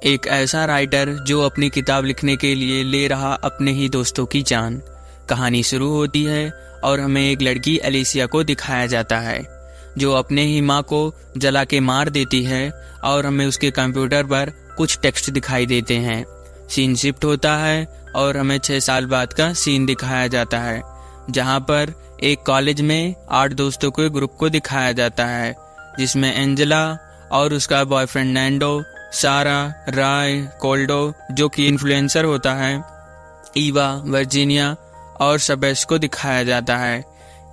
एक ऐसा राइटर जो अपनी किताब लिखने के लिए ले रहा अपने ही दोस्तों की जान। कहानी शुरू होती है और हमें एक लड़की एलिसिया को दिखाया जाता है जो अपने ही माँ को जला के मार देती है और हमें उसके कंप्यूटर पर कुछ टेक्स्ट दिखाई देते हैं। सीन शिफ्ट होता है और हमें 6 साल बाद का सीन दिखाया जाता है जहाँ पर एक कॉलेज में 8 दोस्तों के ग्रुप को दिखाया जाता है जिसमें एंजेला और उसका बॉयफ्रेंड नैंडो, सारा, राय, कोल्डो जो कि इन्फ्लुएंसर होता है, ईवा, वर्जीनिया और सबेस को दिखाया जाता है।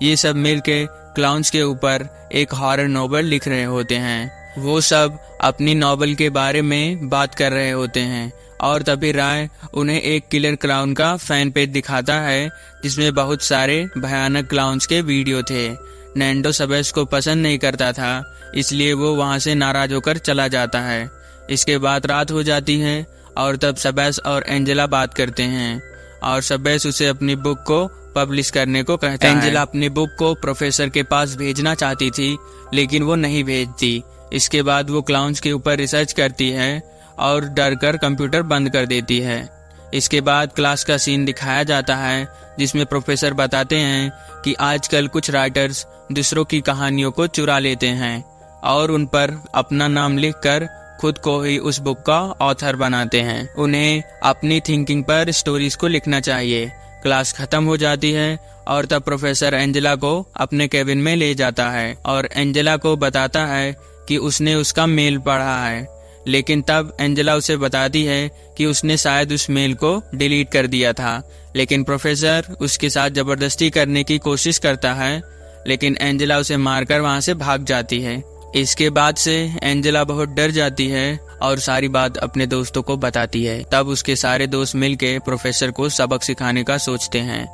ये सब मिलके क्लाउन्स के ऊपर एक हॉरर नॉवल लिख रहे होते हैं। वो सब अपनी नॉवल के बारे में बात कर रहे होते हैं और तभी राय उन्हें एक किलर क्लाउन का फैन पेज दिखाता है जिसमें बहुत सारे भयानक क्लाउन्स के वीडियो थे। नैंडो सबेस को पसंद नहीं करता था इसलिए वो वहाँ से नाराज होकर चला जाता है। इसके बाद रात हो जाती है और तब सबेस और एंजेला बात करते हैं और सबेस उसे अपनी बुक को पब्लिश करने को कहता है। एंजेला अपनी बुक को प्रोफेसर के पास भेजना चाहती थी लेकिन वो नहीं भेजती। इसके बाद वो क्लाउन्स के ऊपर रिसर्च करती है और डर कर कंप्यूटर बंद कर देती है। इसके बाद क्लास का सीन दिखाया जाता है जिसमें प्रोफेसर बताते हैं कि आजकल कुछ राइटर्स दूसरों की कहानियों को चुरा लेते हैं और उन पर अपना नाम लिखकर खुद को ही उस बुक का ऑथर बनाते हैं। उन्हें अपनी थिंकिंग पर स्टोरीज को लिखना चाहिए। क्लास खत्म हो जाती है और तब प्रोफेसर एंजेला को अपने केबिन में ले जाता है और एंजेला को बताता है कि उसने उसका मेल पढ़ा है, लेकिन तब एंजेला उसे बताती है कि उसने शायद उस मेल को डिलीट कर दिया था। लेकिन प्रोफेसर उसके साथ जबरदस्ती करने की कोशिश करता है लेकिन एंजेला उसे मारकर वहां से भाग जाती है। इसके बाद से एंजेला बहुत डर जाती है और सारी बात अपने दोस्तों को बताती है। तब उसके सारे दोस्त मिलके प्रोफेसर को सबक सिखाने का सोचते हैं।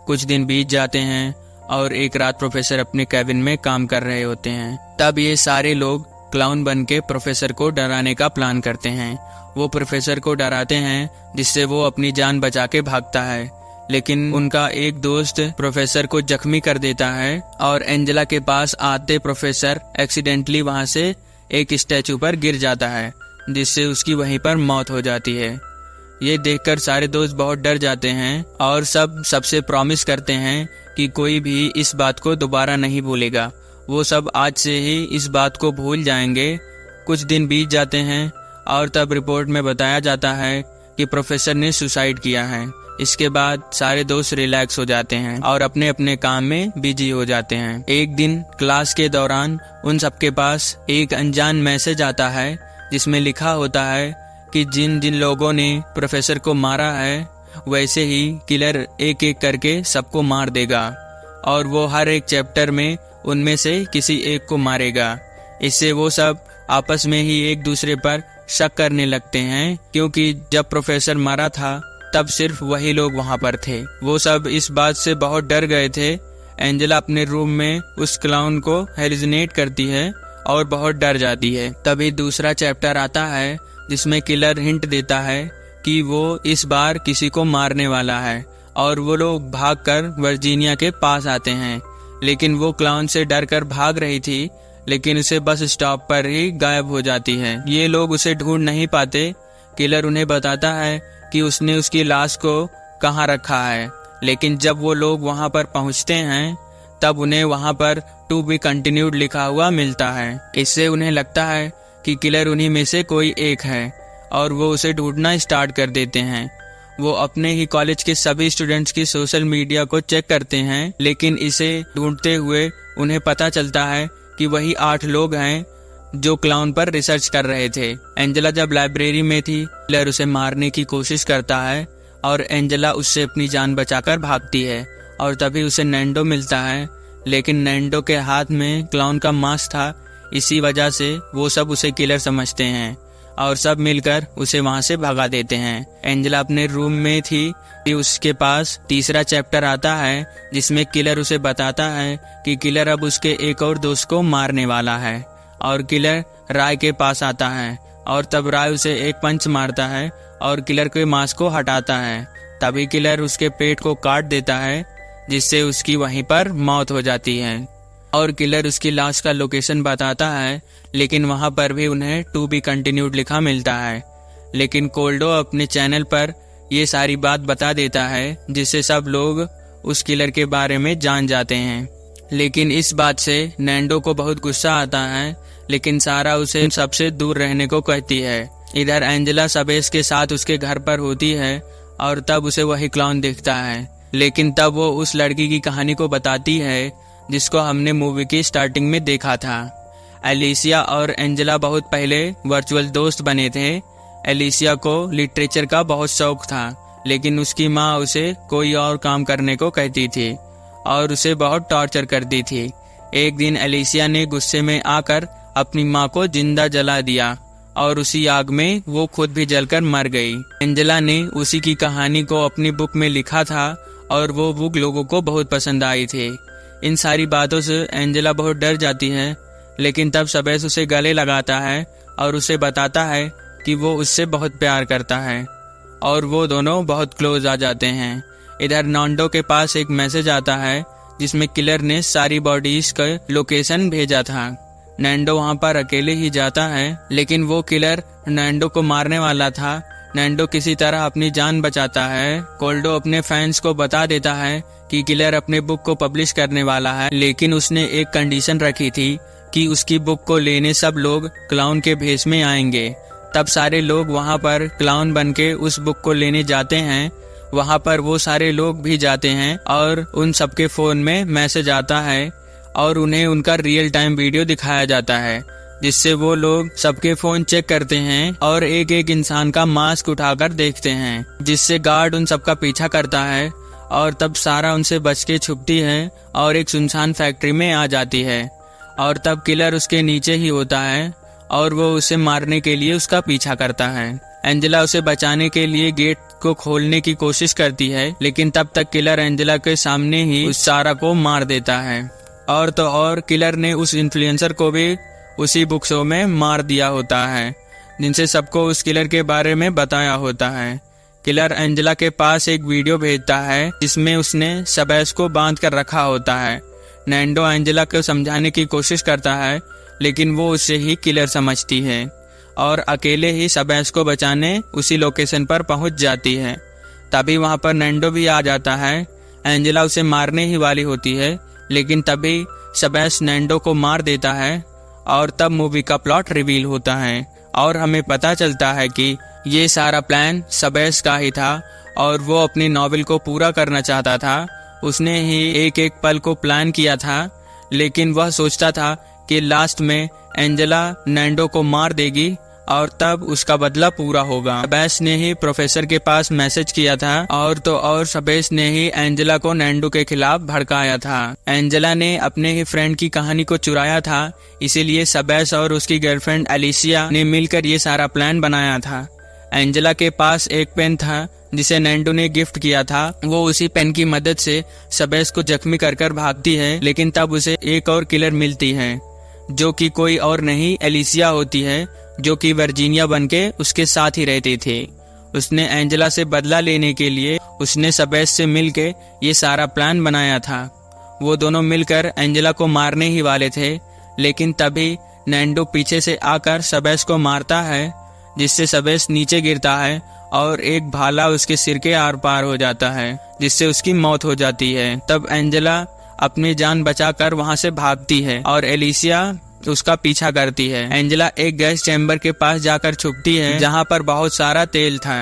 कुछ दिन बीत जाते हैं और एक रात प्रोफेसर अपने कैबिन में काम कर रहे होते हैं। तब ये सारे लोग क्लाउन बन के प्रोफेसर को डराने का प्लान करते हैं। वो प्रोफेसर को डराते हैं जिससे वो अपनी जान बचा के भागता है, लेकिन उनका एक दोस्त प्रोफेसर को जख्मी कर देता है और एंजेला के पास आते प्रोफेसर एक्सीडेंटली वहां से एक स्टैचू पर गिर जाता है जिससे उसकी वहीं पर मौत हो जाती है। ये देखकर सारे दोस्त बहुत डर जाते हैं और सबसे प्रॉमिस करते हैं कि कोई भी इस बात को दोबारा नहीं भूलेगा। वो सब आज से ही इस बात को भूल जाएंगे। कुछ दिन बीत जाते हैं और तब रिपोर्ट में बताया जाता है कि प्रोफेसर ने सुसाइड किया है। इसके बाद सारे दोस्त रिलैक्स हो जाते हैं और अपने अपने काम में बिजी हो जाते हैं। एक दिन क्लास के दौरान उन सबके पास एक अनजान मैसेज आता है जिसमें लिखा होता है कि जिन जिन लोगों ने प्रोफेसर को मारा है वैसे ही किलर एक एक करके सबको मार देगा और वो हर एक चैप्टर में उनमें से किसी एक को मारेगा। इससे वो सब आपस में ही एक दूसरे पर शक करने लगते हैं क्योंकि जब प्रोफेसर मारा था तब सिर्फ वही लोग वहां पर थे। वो सब इस बात से बहुत डर गए थे। एंजेला अपने रूम में उस क्लाउन को हेलुसिनेट करती है और बहुत डर जाती है। तभी दूसरा चैप्टर आता है जिसमें किलर हिंट देता है कि वो इस बार किसी को मारने वाला है और वो लोग भागकर वर्जीनिया के पास आते हैं, लेकिन वो क्लाउन से डर कर भाग रही थी लेकिन उसे बस स्टॉप पर ही गायब हो जाती है। ये लोग उसे ढूंढ नहीं पाते। किलर उन्हें बताता है कि उसने उसकी लाश को कहाँ रखा है, लेकिन जब वो लोग वहां पर पहुंचते हैं तब उन्हें वहां पर टू बी कंटिन्यूड लिखा हुआ मिलता है। इससे उन्हें लगता है कि किलर उन्हीं में से कोई एक है और वो उसे ढूंढना स्टार्ट कर देते हैं। वो अपने ही कॉलेज के सभी स्टूडेंट्स की सोशल मीडिया को चेक करते हैं, लेकिन इसे ढूंढते हुए उन्हें पता चलता है कि वही 8 लोग हैं जो क्लाउन पर रिसर्च कर रहे थे। एंजेला जब लाइब्रेरी में थी किलर उसे मारने की कोशिश करता है और एंजेला उससे अपनी जान बचाकर भागती है और तभी उसे नैंडो मिलता है, लेकिन नैंडो के हाथ में क्लाउन का मास्क था। इसी वजह से वो सब उसे किलर समझते हैं और सब मिलकर उसे वहां से भगा देते हैं। एंजेला अपने रूम में थी कि उसके पास तीसरा चैप्टर आता है जिसमें किलर उसे बताता है कि किलर अब उसके एक और दोस्त को मारने वाला है और किलर राय के पास आता है और तब राय उसे एक पंच मारता है और किलर के मास्क को हटाता है। तभी किलर उसके पेट को काट देता है जिससे उसकी वहीं पर मौत हो जाती है और किलर उसकी लाश का लोकेशन बताता है, लेकिन वहां पर भी उन्हें टू बी कंटिन्यूड लिखा मिलता है। लेकिन कोल्डो अपने चैनल पर ये सारी बात बता देता है, जिससे सब लोग उस किलर के बारे में जान जाते हैं। लेकिन इस बात से नैंडो को बहुत गुस्सा आता है, लेकिन सारा उसे सबसे दूर रहने को कहती है। इधर एंजेला सबेस के साथ उसके घर पर होती है और तब उसे वही क्लाउन दिखता है, लेकिन तब वो उस लड़की की कहानी को बताती है जिसको हमने मूवी की स्टार्टिंग में देखा था। एलिसिया और एंजेला बहुत पहले वर्चुअल दोस्त बने थे। एलिसिया को लिटरेचर का बहुत शौक था, लेकिन उसकी माँ उसे कोई और काम करने को कहती थी और उसे बहुत टॉर्चर करती थी। एक दिन एलिसिया ने गुस्से में आकर अपनी माँ को जिंदा जला दिया और उसी आग में वो खुद भी जलकर मर गई। एंजेला ने उसी की कहानी को अपनी बुक में लिखा था और वो बुक लोगों को बहुत पसंद आई थी। इन सारी बातों से एंजेला बहुत डर जाती है, लेकिन तब सबेस उसे गले लगाता है और उसे बताता है कि वो उससे बहुत प्यार करता है और वो दोनों बहुत क्लोज आ जाते हैं। इधर नॉन्डो के पास एक मैसेज आता है जिसमें किलर ने सारी बॉडीज का लोकेशन भेजा था। नैंडो वहां पर अकेले ही जाता है, लेकिन वो किलर नैंडो को मारने वाला था। नैंडो किसी तरह अपनी जान बचाता है। कोल्डो अपने फैंस को बता देता है कि किलर अपने बुक को पब्लिश करने वाला है, लेकिन उसने एक कंडीशन रखी थी कि उसकी बुक को लेने सब लोग क्लाउन के भेष में आएंगे। तब सारे लोग वहां पर क्लाउन बनके उस बुक को लेने जाते हैं। वहां पर वो सारे लोग भी जाते हैं और उन सबके फोन में मैसेज आता है और उन्हें उनका रियल टाइम वीडियो दिखाया जाता है, जिससे वो लोग सबके फोन चेक करते हैं और एक एक इंसान का मास्क उठाकर देखते हैं, जिससे गार्ड उन सबका पीछा करता है और तब सारा उनसे बच के छुपती है और एक सुनसान फैक्ट्री में आ जाती है और तब किलर उसके नीचे ही होता है और वो उसे मारने के लिए उसका पीछा करता है। एंजेला उसे बचाने के लिए गेट को खोलने की कोशिश करती है, लेकिन तब तक किलर एंजेला के सामने ही उस सारा को मार देता है। और तो और किलर ने उस इन्फ्लुएंसर को भी उसी बुक शो में मार दिया होता है, जिनसे सबको उस किलर के बारे में बताया होता है। किलर एंजेला के पास एक वीडियो भेजता है जिसमें उसने सबेस को बांध कर रखा होता है। नैंडो एंजेला को समझाने की कोशिश करता है, लेकिन वो उसे ही किलर समझती है और अकेले ही सबेस को बचाने उसी लोकेशन पर पहुंच जाती है। तभी वहां पर नैंडो भी आ जाता है। एंजेला उसे मारने ही वाली होती है, लेकिन तभी सबेस नैंडो को मार देता है और तब मूवी का प्लॉट रिवील होता है और हमें पता चलता है कि ये सारा प्लान सबेस का ही था और वो अपनी नॉवेल को पूरा करना चाहता था। उसने ही एक एक पल को प्लान किया था, लेकिन वह सोचता था कि लास्ट में एंजेला नैंडो को मार देगी और तब उसका बदला पूरा होगा। सबेस ने ही प्रोफेसर के पास मैसेज किया था और तो और सबेस ने ही एंजेला को नैंडो के खिलाफ भड़काया था। एंजेला ने अपने ही फ्रेंड की कहानी को चुराया था, इसीलिए सबेस और उसकी गर्लफ्रेंड एलिसिया ने मिलकर ये सारा प्लान बनाया था। एंजेला के पास एक पेन था जिसे नैंडो ने गिफ्ट किया था। वो उसी पेन की मदद से सबेस को जख्मी कर भागती है, लेकिन तब उसे एक और किलर मिलती है जो कि कोई और नहीं एलिसिया होती है, जो कि वर्जीनिया बनके उसके साथ ही रहती थी। उसने एंजेला से बदला लेने के लिए उसने सबेस से मिलके ये सारा प्लान बनाया था। वो दोनों मिलकर एंजेला को मारने ही वाले थे, लेकिन तभी नैंडो पीछे से आकर सबेस को मारता है, जिससे सबेस नीचे गिरता है और एक भाला उसके सिर के आर पार हो जाता है, जिससे उसकी मौत हो जाती है। तब एंजेला अपनी जान बचाकर वहां से भागती है और एलिसिया उसका पीछा करती है। एंजेला एक गैस चैम्बर के पास जाकर छुपती है जहां पर बहुत सारा तेल था।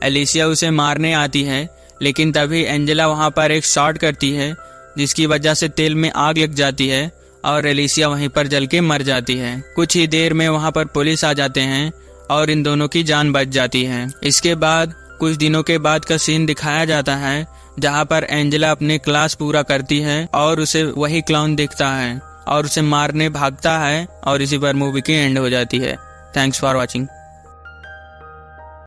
एलिसिया उसे मारने आती है, लेकिन तभी एंजेला वहां पर एक शॉट करती है, जिसकी वजह से तेल में आग लग जाती है और एलिसिया वहीं पर जल के मर जाती है। कुछ ही देर में वहां पर पुलिस आ जाते हैं और इन दोनों की जान बच जाती है। इसके बाद कुछ दिनों के बाद का सीन दिखाया जाता है जहां पर एंजेला अपने क्लास पूरा करती है और उसे वही क्लाउन दिखता है और उसे मारने भागता है और इसी पर मूवी की एंड हो जाती है। Thanks for watching.